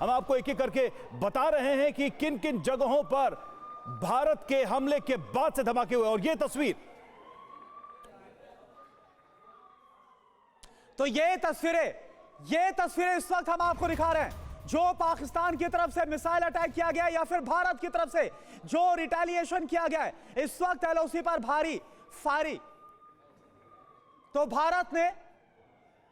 हम आपको एक एक करके बता रहे हैं कि किन किन जगहों पर भारत के हमले के बाद से धमाके हुए। और ये तस्वीरें इस वक्त हम आपको दिखा रहे हैं जो पाकिस्तान की तरफ से मिसाइल अटैक किया गया या फिर भारत की तरफ से जो रिटेलिएशन किया गया है। इस वक्त एलओसी पर भारी फायरिंग तो भारत ने,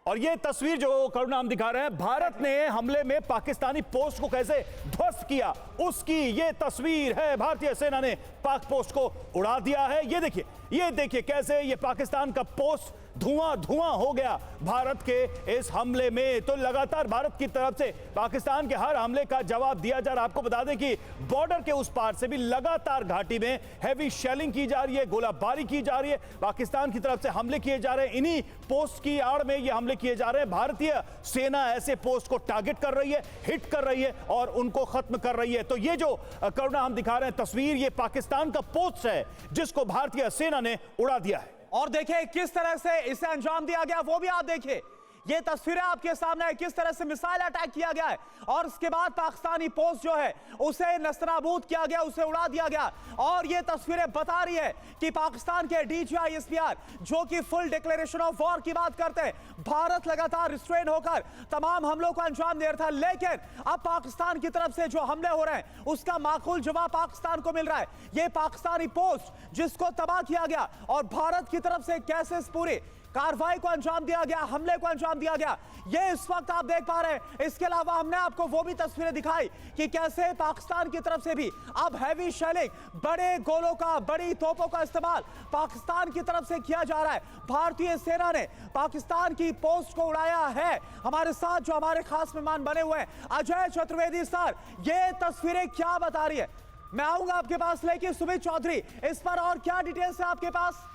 और ये तस्वीर जो करुणा हम दिखा रहे हैं, भारत ने हमले में पाकिस्तानी पोस्ट को कैसे ध्वस्त किया उसकी ये तस्वीर है। भारतीय सेना ने पाक पोस्ट को उड़ा दिया है। ये देखिए कैसे ये पाकिस्तान का पोस्ट धुआं धुआं हो गया भारत के इस हमले में। तो लगातार भारत की तरफ से पाकिस्तान के हर हमले का जवाब दिया जा रहा है। आपको बता दें कि बॉर्डर के उस पार से भी लगातार घाटी में हैवी शेलिंग की जा रही है, गोलाबारी की जा रही है, पाकिस्तान की तरफ से हमले किए जा रहे हैं। इन्हीं पोस्ट की आड़ में ये हमले किए जा रहे हैं। भारतीय सेना ऐसे पोस्ट को टारगेट कर रही है, हिट कर रही है और उनको खत्म कर रही है। तो ये जो करुणा हम दिखा रहे हैं तस्वीर, ये पाकिस्तान का पोस्ट है जिसको भारतीय सेना ने उड़ा दिया है। और देखिए किस तरह से इसे अंजाम दिया गया वो भी आप देखिए। ये तस्वीरें आपके सामने है किस तरह से मिसाइल अटैक किया गया है और उसके बाद पाकिस्तानी पोस्ट जो है उसे नस्तनाबूद किया गया, उसे उड़ा दिया गया। और ये तस्वीरें बता रही है कि पाकिस्तान के डीजीआई एसपीआर जो कि फुल डिक्लेरेशन ऑफ वॉर की बात करते हैं, भारत लगातार रिस्ट्रेन होकर तमाम हमलों को अंजाम दे रहा था। लेकिन अब पाकिस्तान की तरफ से जो हमले हो रहे हैं उसका माकूल जवाब पाकिस्तान को मिल रहा है। ये पाकिस्तानी पोस्ट जिसको तबाह किया गया और भारत की तरफ से कैसे इस पूरी कार्रवाई को अंजाम दिया गया, हमले को अंजाम दिया गया, ये इस वक्त आप देख पा रहे हैं। इसके अलावा हमने आपको वो भी तस्वीरें दिखाई कि कैसे पाकिस्तान की तरफ से भी अब हैवी शेलिंग, बड़े गोलों का, बड़ी तोपों का इस्तेमाल पाकिस्तान की तरफ से किया जा रहा है। भारतीय सेना ने पाकिस्तान की पोस्ट को उड़ाया है। हमारे साथ जो हमारे खास मेहमान बने हुए हैं अजय चतुर्वेदी सर, ये तस्वीरें क्या बता रही है? मैं आऊंगा आपके पास, लेकिन सुमित चौधरी इस पर और क्या डिटेल्स है आपके पास?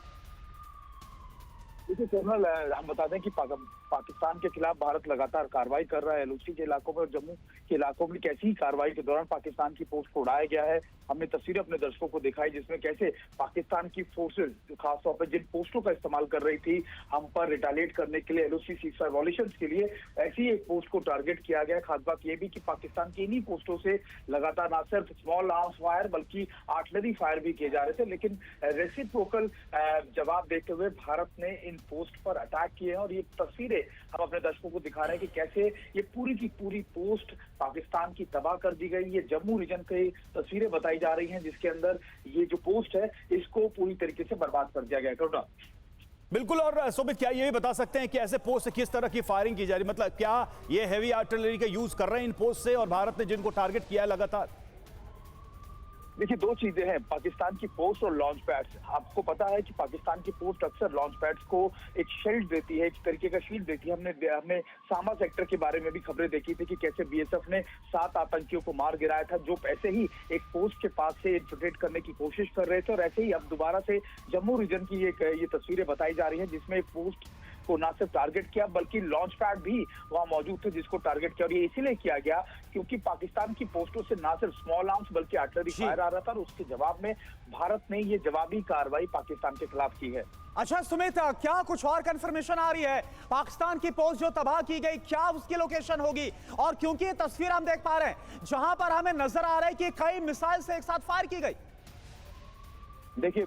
देखिए कर्नल, हम बता दें कि पाकिस्तान के खिलाफ भारत लगातार कार्रवाई कर रहा है। एलओसी के इलाकों में और जम्मू के इलाकों में कैसी कार्रवाई के दौरान पाकिस्तान की पोस्ट को उड़ाया गया है। हमने तस्वीरें अपने दर्शकों को दिखाई जिसमें कैसे पाकिस्तान की फोर्सेज खासतौर पर जिन पोस्टों का इस्तेमाल कर रही थी हम पर रिटालिएट करने के लिए, एलओसी सीज़फायर वॉयलेशंस के लिए, ऐसी एक पोस्ट को टारगेट किया गया। खास बात यह भी कि पाकिस्तान की इन्हीं पोस्टों से लगातार न सिर्फ स्मॉल आर्म्स फायर बल्कि आर्टिलरी फायर भी किए जा रहे थे। लेकिन रेसिप्रोकल जवाब देते हुए भारत ने इन पोस्ट पर अटैक किए हैं। और ये तस्वीरें हम अपने दर्शकों को दिखा रहे हैं कि कैसे ये पूरी की पूरी पोस्ट पाकिस्तान की तबाह कर दी गई। ये जम्मू रीजन की तस्वीरें बताई जा रही हैं जिसके अंदर ये जो पोस्ट है इसको पूरी तरीके से बर्बाद कर दिया गया। करुणा बिल्कुल। और सुमित, क्या ये भी बता सकते हैं कि ऐसे पोस्ट से किस तरह की फायरिंग की जा रही है? मतलब क्या ये हैवी आर्टिलरी का यूज कर रहे हैं इन पोस्ट से और भारत ने जिनको टारगेट किया है लगातार? देखिए दो चीजें हैं, पाकिस्तान की पोस्ट और लॉन्च पैड्स। आपको पता है कि पाकिस्तान की पोस्ट अक्सर लॉन्च पैड्स को एक शील्ड देती है, एक तरीके का शील्ड देती है। हमने सामा सेक्टर के बारे में भी खबरें देखी थी कि कैसे बीएसएफ ने 7 आतंकियों को मार गिराया था जो ऐसे ही एक पोस्ट के पास से इन्फिल्ट्रेट करने की कोशिश कर रहे थे। और ऐसे ही अब दोबारा से जम्मू रीजन की ये तस्वीरें बताई जा रही है जिसमें एक पोस्ट को ना सिर्फ टारगेट किया बल्कि लॉन्च पैड भी वहां मौजूद थे जिसको टारगेट किया। और ये इसीलिए किया गया क्योंकि पाकिस्तान की पोस्टों से ना सिर्फ स्मॉल आर्म्स बल्कि आर्टिलरी फायर आ रहा था और उसके जवाब में भारत ने ये जवाबी कार्रवाई पाकिस्तान के खिलाफ की है। अच्छा सुमित, क्या कुछ और कंफर्मेशन आ रही है? पाकिस्तान की पोस्ट जो तबाह की गई, क्या उसकी लोकेशन होगी? और क्योंकि ये तस्वीर हम देख पा रहे हैं जहां पर हमें नजर आ रहा है कि कई मिसाइल से एक साथ फायर की गई। देखिए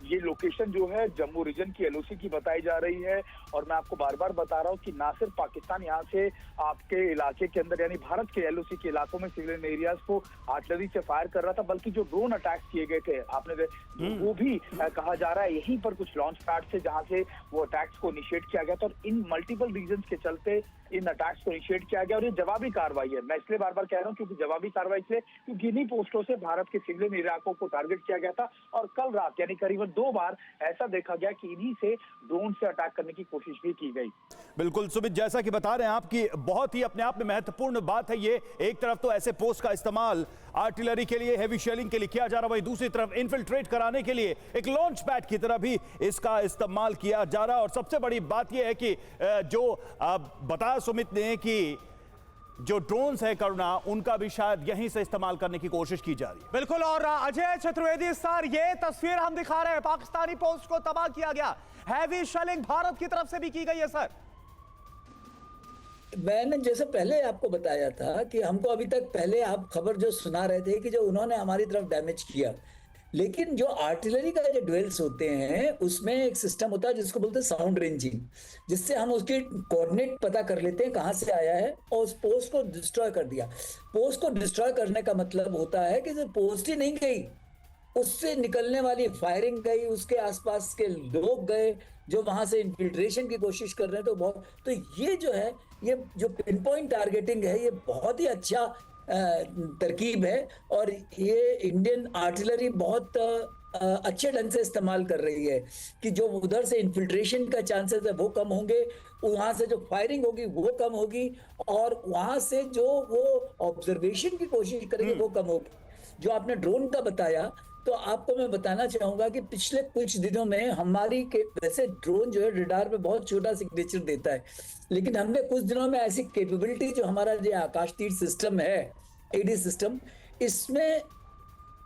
ये लोकेशन जो है जम्मू रीजन की एलओसी की बताई जा रही है। और मैं आपको बार बार बता रहा हूँ कि ना सिर्फ पाकिस्तान यहाँ से आपके इलाके के अंदर यानी भारत के एलओसी के इलाकों में सिविलियन एरियाज को आर्टिलरी से फायर कर रहा था बल्कि जो ड्रोन अटैक्स किए गए थे आपने वो भी कहा जा रहा है यहीं पर कुछ लॉन्च पैड से जहाँ से वो अटैक्स को इनिशिएट किया गया था। और इन मल्टीपल रीजन के चलते इन अटैक्स को इनिशिएट किया गया और ये जवाबी कार्रवाई है। मैं इसलिए बार बार कह रहा हूँ क्योंकि जवाबी कार्रवाई से क्योंकि इन्हीं पोस्टों से भारत के सिविलियन इलाकों को टारगेट किया गया था। और कल रात यानी करीबन 2 बार ऐसा देखा गया कि इन्हीं से ड्रोन से अटैक करने की कोशिश भी की गई। बिल्कुल सुमित, जैसा कि बता रहे हैं आपकी बहुत ही अपने आप में महत्वपूर्ण बात है ये। एक तरफ तो ऐसे पोस्ट का इस्तेमाल आर्टिलरी के लिए, हैवी शेलिंग के लिए किया जा रहा है, वहीं दूसरी तरफ इन्फिल्ट्रेट कराने के लिए एक लॉन्च पैड की तरह भी इसका इस्तेमाल किया जा रहा है। और सबसे बड़ी बात यह है कि जो बताया सुमित ने कि जो ड्रोन्स है करुणा, उनका भी शायद यहीं से इस्तेमाल करने की कोशिश की जा रही है। बिल्कुल। और अजय चतुर्वेदी सर, ये तस्वीर हम दिखा रहे हैं, पाकिस्तानी पोस्ट को तबाह किया गया, हैवी शेलिंग भारत की तरफ से भी की गई है सर। मैंने जैसे पहले आपको बताया था कि हमको अभी तक पहले आप खबर जो सुना रहे थे कि जो उन्होंने हमारी तरफ डैमेज किया, लेकिन जो आर्टिलरी का जो ड्वेल्स होते हैं उसमें एक सिस्टम होता है जिसको बोलते हैं साउंड रेंजिंग, जिससे हम उसकी कोऑर्डिनेट पता कर लेते हैं कहाँ से आया है और उस पोस्ट को डिस्ट्रॉय कर दिया। पोस्ट को डिस्ट्रॉय करने का मतलब होता है कि जो पोस्ट ही नहीं गई, उससे निकलने वाली फायरिंग गई, उसके आसपास के लोग गए जो वहां से इन्फिल्ट्रेशन की कोशिश कर रहे हैं। तो ये जो है, ये जो पिन पॉइंट टारगेटिंग है, ये बहुत ही अच्छा तरकीब है और ये इंडियन आर्टिलरी बहुत अच्छे ढंग से इस्तेमाल कर रही है कि जो उधर से इन्फिल्ट्रेशन का चांसेस है वो कम होंगे, वहां से जो फायरिंग होगी वो कम होगी और वहां से जो वो ऑब्जर्वेशन की कोशिश करेंगे वो कम होगी। जो आपने ड्रोन का बताया, तो आपको मैं बताना चाहूंगा कि पिछले कुछ दिनों में हमारी वैसे ड्रोन जो है रडार पे बहुत छोटा सिग्नेचर देता है, लेकिन हमने कुछ दिनों में ऐसी कैपेबिलिटी, जो हमारा जो आकाश तीर सिस्टम है, एडी सिस्टम, इसमें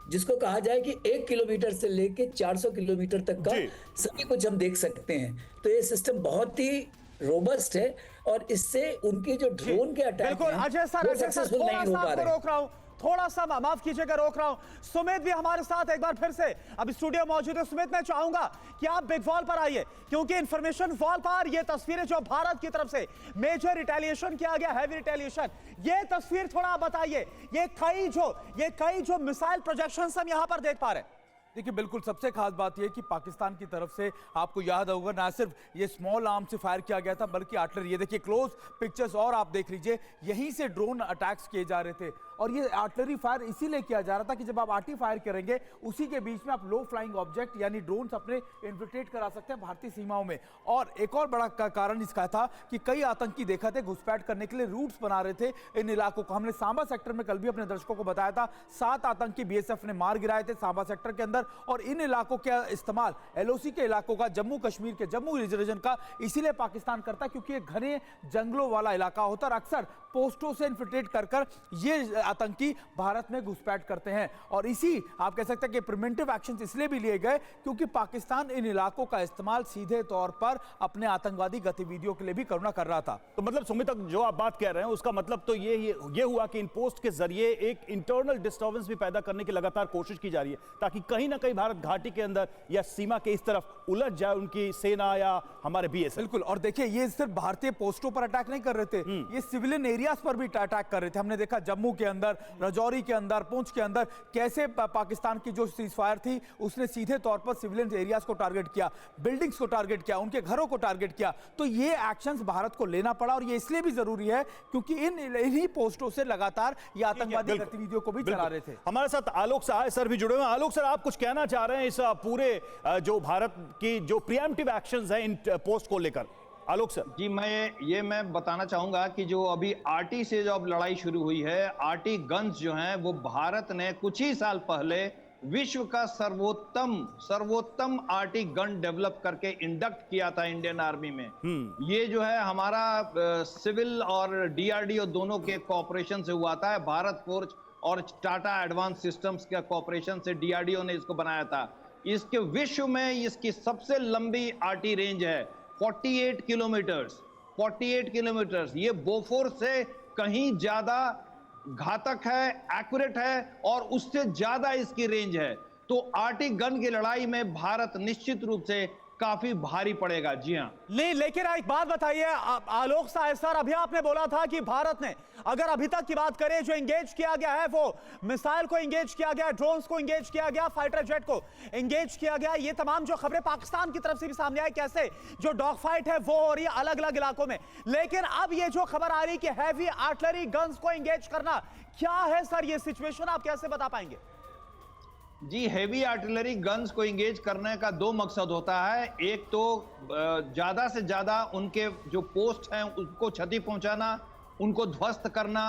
जिसको कहा जाए कि 1 किलोमीटर से लेके 400 किलोमीटर तक का सभी कुछ हम देख सकते हैं। तो ये सिस्टम बहुत ही रोबस्ट है और इससे उनके जो ड्रोन के अटैक बिल्कुल अजय सर, सक्सेसफुल नहीं हो पा रहे। रोक रहा हूं थोड़ा सा, माफ कीजिएगा, रोक रहा हूं। सुमित भी हमारे साथ एक बार फिर से अब स्टूडियो मौजूद है। सुमित, मैं चाहूंगा कि आप बिग वॉल पर आइए, क्योंकि इंफॉर्मेशन वॉल पर ये तस्वीरें जो भारत की तरफ से मेजर रिटेलिएशन किया गया, हैवी रिटेलिएशन, ये तस्वीर थोड़ा आप बताइए। ये कई जो मिसाइल प्रोजेक्शंस हम यहां पर देख पा रहे हैं। देखिए, बिल्कुल सबसे खास बात यह कि पाकिस्तान की तरफ से आपको याद होगा ना सिर्फ ये स्मॉल आर्म से फायर किया गया था, बल्कि आर्टिलरी, ये देखिए क्लोज पिक्चर्स और आप देख लीजिए, यहीं से ड्रोन अटैक्स किए जा रहे थे। और ये आर्टिलरी फायर इसीलिए किया जा रहा था कि जब आप आर्टी फायर करेंगे उसी के बीच में आप लो फ्लाइंग ऑब्जेक्ट यानी ड्रोन्स अपने इन्फिल्ट्रेट करा सकते हैं भारतीय सीमाओं में। और एक और बड़ा कारण इसका था कि कई आतंकी देखा थे घुसपैठ करने के लिए रूट्स बना रहे थे इन इलाकों को। हमने सांबा सेक्टर में कल भी अपने दर्शकों को बताया था, 7 आतंकी बीएसएफ ने मार गिराए थे सांबा सेक्टर के अंदर। और इन इलाकों का इस्तेमाल एलओसी के इलाकों का, जम्मू कश्मीर के जम्मू रीजन का इसीलिए पाकिस्तान करता क्योंकि ये घने जंगलों वाला इलाका होता है और अक्सर पोस्टों से इन्फिल्ट्रेट कर ये आतंकी भारत में घुसपैठ करते हैं। और इसी आप कह सकते हैं कि प्रिवेंटिव एक्शंस इसलिए भी लिए गए क्योंकि पाकिस्तान इन इलाकों का इस्तेमाल सीधे तौर पर अपने आतंकवादी गतिविधियों के लिए भी करना कर रहा था। तो मतलब सुमित, जो आप बात कह रहे हैं उसका मतलब तो ये हुआ कि इन पोस्ट के जरिए एक इंटरनल डिस्टर्बेंस भी पैदा करने की लगातार कोशिश की जा रही है, ताकि कहीं ना कहीं भारत घाटी के अंदर या सीमा के इस तरफ उलझ जाए उनकी सेना या हमारे बीएसएफ। बिल्कुल, और देखिए ये सिर्फ भारतीय पोस्टों पर अटैक नहीं कर रहे थे, ये सिविलियन एरियाज पर भी अटैक कर रहे थे। हमने देखा जम्मू के अंदर, राजौरी के अंदर, पुंछ के अंदर कैसे पाकिस्तान की जो सीज फायर थी उसने सीधे तौर पर सिविलियन एरियाज को टारगेट किया, बिल्डिंग्स को टारगेट किया, उनके घरों को टारगेट किया। तो ये एक्शंस भारत को लेना पड़ा और ये इसलिए भी जरूरी है क्योंकि इन्हीं पोस्टों से लगातार ये आतंकवादी गतिविधियों को भी चला रहे थे। हमारे साथ आलोक सहाय सर भी जुड़े हुए हैं। आलोक सर, आप कुछ कहना चाह रहे हैं इस पूरे जो भारत की जो प्रिएम्प्टिव एक्शंस हैं इन पोस्ट को लेकर? आलोक सर जी, मैं बताना चाहूंगा कि जो अभी आरटी से जो अब लड़ाई शुरू हुई है, आरटी गन्स जो हैं वो भारत ने कुछ ही साल पहले विश्व का सर्वोत्तम आरटी गन डेवलप करके इंडक्ट किया था इंडियन आर्मी में। ये जो है हमारा सिविल और डीआरडीओ दोनों के कोऑपरेशन से हुआ था। भारत फोर्ज और टाटा एडवांस सिस्टम्स के कोऑपरेशन से डीआरडीओ ने इसको बनाया था। इसके विश्व में इसकी सबसे लंबी आरटी रेंज है 48 किलोमीटर्स। ये बोफोर्स से कहीं ज्यादा घातक है, एक्यूरेट है और उससे ज्यादा इसकी रेंज है। तो आरटी गन की लड़ाई में भारत निश्चित रूप से काफी भारी पड़ेगा। जी हाँ, लेकिन एक बात बताइए आलोक साहब सर, अभी आपने बोला था कि भारत ने, अगर अभी तक की बात करें, जो एंगेज किया गया है वो मिसाइल को एंगेज किया गया, ड्रोन्स को एंगेज किया गया, फाइटर जेट को एंगेज किया गया। ये तमाम जो खबरें पाकिस्तान की तरफ से भी सामने आई, कैसे जो डॉग फाइट है वो हो रही है अलग अलग इलाकों में। लेकिन अब ये जो खबर आ रही कि हैवी आर्टिलरी गन्स को एंगेज करना, क्या है सर ये सिचुएशन, आप कैसे बता पाएंगे? जी, हेवी आर्टिलरी गन्स को इंगेज करने का 2 मकसद होता है। एक तो ज्यादा से ज्यादा उनके जो पोस्ट हैं उनको क्षति पहुंचाना, उनको ध्वस्त करना,